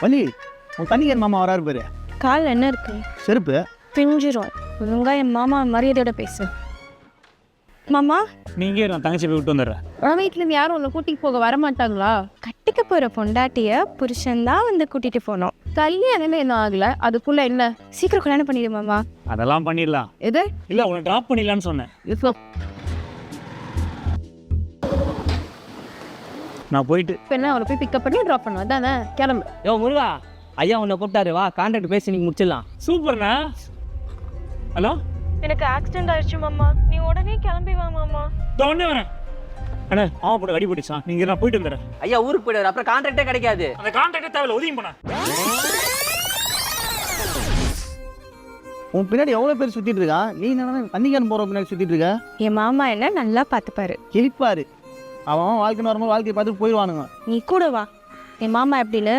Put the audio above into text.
வலி உன் தண்ணிக்கார மாமா வராரு பாரு. கால் என்ன இருக்கு? செருப்பு பிஞ்சிரும். ஒழுங்கா என் மாமா மரியாதையோட பேசு. மாமா, நீங்க நான் தங்கச்சி போய் விட்டு வந்துடுறேன். வீட்டிலேருந்து யாரும் உங்களை கூட்டிகிட்டு போக வரமாட்டாங்களா? கட்டிக்க போகிற பொண்டாட்டிய புருஷன்தான் வந்து கூட்டிகிட்டு போனோம். கல்யாணமே என்ன ஆகலை, அதுக்குள்ளே என்ன? சீக்கிரம் கல்யாணம் பண்ணிடு மாமா. அதெல்லாம் பண்ணிடலாம். எது? இல்லை உன்னை ட்ராப் பண்ணிடலான்னு சொன்னேன். நான் போயிட்டு இப்போ என்ன அவளை போய் பிக்கப் பண்ணி ட்ராப் பண்ணுவேன் தானே? கிளம்பு. யோ முருகா, ஐயா உன்னை கூப்பிட்டாரு, வா கான்ட்ராக்ட் பேசி நீங்கள் முடிச்சிடலாம். சூப்பர்ண்ணா. ஹலோ, எனக்கு ஆக்சிடென்ட் ஆயிடுச்சு மாமா, நீ உடனே கிளம்பி வா மாமா. உடனே வரேன். அண்ணா அவன் போட்டு அடிபட்டுச்சான். நீங்கள் நான் போயிட்டு வந்துடுறேன். ஐயா ஊருக்கு போயிடுவார், அப்புறம் கான்ட்ராக்டே கிடைக்காது. அந்த கான்ட்ராக்டே தேவையில்ல, ஒதுங்கி போனேன். உன் பின்னாடி எவ்வளோ பேர் சுற்றிட்டு இருக்கா? நீ என்ன தண்ணிக்காரன் போகிற பின்னாடி சுற்றிட்டு இருக்க? என் மாமா என்ன நல்லா பார்த்துப்பாரு. கேட்பாரு. அவன் வாழ்க்கைன்னு வரும்போது வாழ்க்கையை பார்த்துட்டு போயிடுவானுங்க. நீ கூட வா. என் மாமா எப்படின்னு